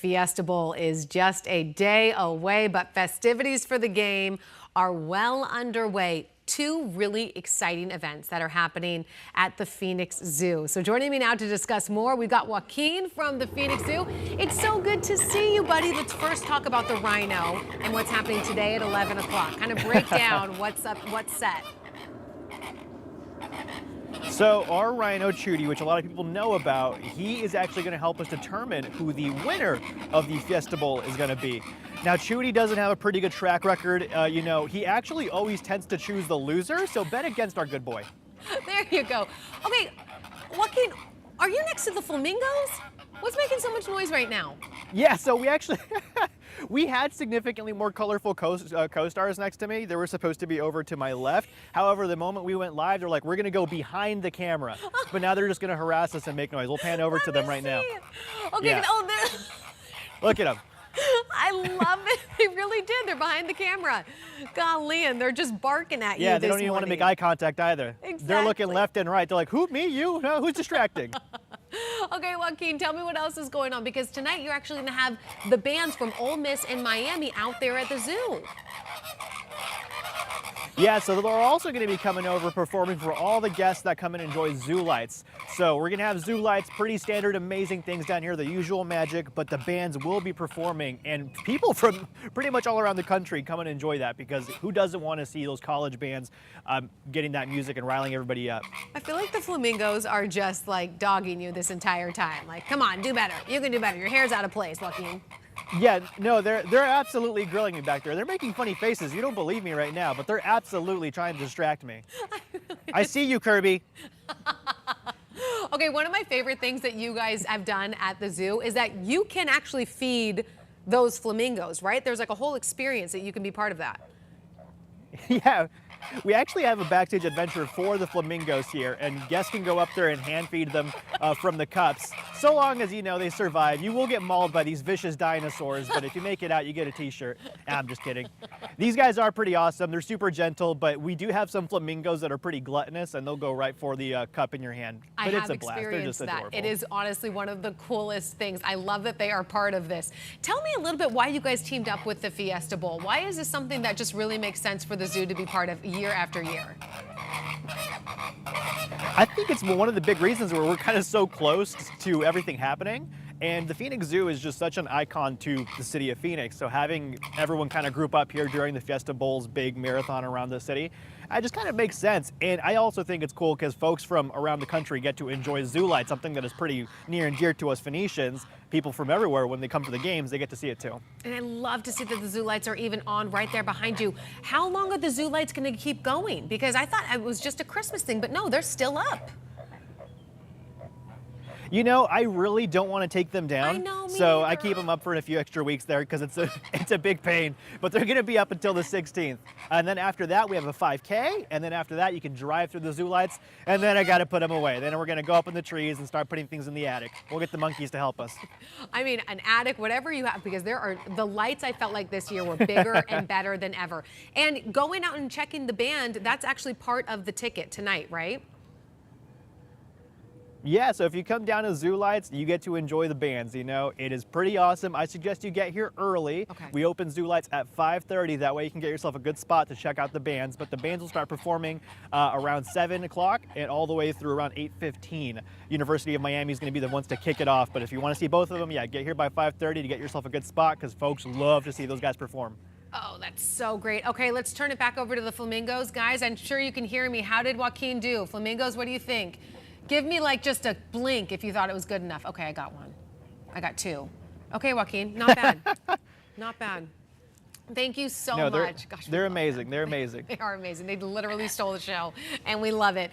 Fiesta Bowl is just a day away, but festivities for the game are well underway. Two really exciting events that are happening at the Phoenix Zoo. So joining me now to discuss more, we've got Joaquin from the Phoenix Zoo. It's so good to see you, buddy. Let's first talk about the rhino and what's happening today at 11 o'clock. Kind of break down what's up, what's set. So our rhino, Chutti, which a lot of people know about, he is actually going to help us determine who the winner of the Fiesta Bowl is going to be. Now, Chutti doesn't have a pretty good track record. He actually always tends to choose the loser, so bet against our good boy. There you go. Okay, Joaquin, are you next to the flamingos? What's making so much noise right now? Yeah, so we actually, we had significantly more colorful co-stars next to me. They were supposed to be over to my left. However, the moment we went live, they're like, we're gonna go behind the camera. But now they're just gonna harass us and make noise. We'll pan over to them right now. Okay, Yeah. Look at them. I love it. They really did. They're behind the camera. Golly, and they're just barking at you. Yeah, they don't even want to make eye contact either. Exactly. They're looking left and right. They're like, who, me, you? No, who's distracting? Okay, Joaquin, tell me what else is going on, because tonight you're actually going to have the bands from Ole Miss and Miami out there at the zoo. Yeah, so they're also going to be coming over performing for all the guests that come and enjoy zoo lights. So we're going to have zoo lights, pretty standard, amazing things down here, the usual magic, but the bands will be performing, and people from pretty much all around the country come and enjoy that, because who doesn't want to see those college bands getting that music and riling everybody up? I feel like the flamingos are just like dogging you this entire time. Like, come on, do better. You can do better. Your hair's out of place, Joaquin. Yeah, no, they're absolutely grilling me back there. They're making funny faces. You don't believe me right now, but they're absolutely trying to distract me. I see you, Kirby. Okay, one of my favorite things that you guys have done at the zoo is that you can actually feed those flamingos, right? There's like a whole experience that you can be part of that. Yeah, we actually have a backstage adventure for the flamingos here, and guests can go up there and hand feed them from the cups. So long as, they survive. You will get mauled by these vicious dinosaurs, but if you make it out, you get a t-shirt. I'm just kidding. These guys are pretty awesome. They're super gentle, but we do have some flamingos that are pretty gluttonous, and they'll go right for the cup in your hand. But it's a blast. They're just adorable. It is honestly one of the coolest things. I love that they are part of this. Tell me a little bit why you guys teamed up with the Fiesta Bowl. Why is this something that just really makes sense for the zoo to be part of year after year? I think it's one of the big reasons where we're kind of so close to everything happening. And the Phoenix Zoo is just such an icon to the city of Phoenix. So having everyone kind of group up here during the Fiesta Bowl's big marathon around the city, it just kind of makes sense. And I also think it's cool because folks from around the country get to enjoy zoo lights, something that is pretty near and dear to us Phoenicians. People from everywhere, when they come to the games, they get to see it too. And I love to see that the zoo lights are even on right there behind you. How long are the zoo lights going to keep going? Because I thought it was just a Christmas thing, but no, they're still up. I really don't want to take them down. I know, so I keep them up for a few extra weeks there because it's a big pain. But they're going to be up until the 16th. And then after that, we have a 5K. And then after that, you can drive through the zoo lights. And then I got to put them away. Then we're going to go up in the trees and start putting things in the attic. We'll get the monkeys to help us. I mean, an attic, whatever you have, because the lights I felt like this year were bigger and better than ever. And going out and checking the band, that's actually part of the ticket tonight, right? Yeah, so if you come down to Zoo Lights, you get to enjoy the bands, It is pretty awesome. I suggest you get here early. Okay. We open Zoo Lights at 5:30. That way you can get yourself a good spot to check out the bands. But the bands will start performing around 7 o'clock and all the way through around 8:15. University of Miami is going to be the ones to kick it off. But if you want to see both of them, yeah, get here by 5:30 to get yourself a good spot because folks love to see those guys perform. Oh, that's so great. Okay, let's turn it back over to the flamingos. Guys, I'm sure you can hear me. How did Joaquin do? Flamingos, what do you think? Give me like just a blink if you thought it was good enough. Okay, I got one. I got two. Okay, Joaquin, not bad. Not bad. Thank you so much. Gosh, they're amazing. They're amazing. They are amazing. They literally stole the show, and we love it.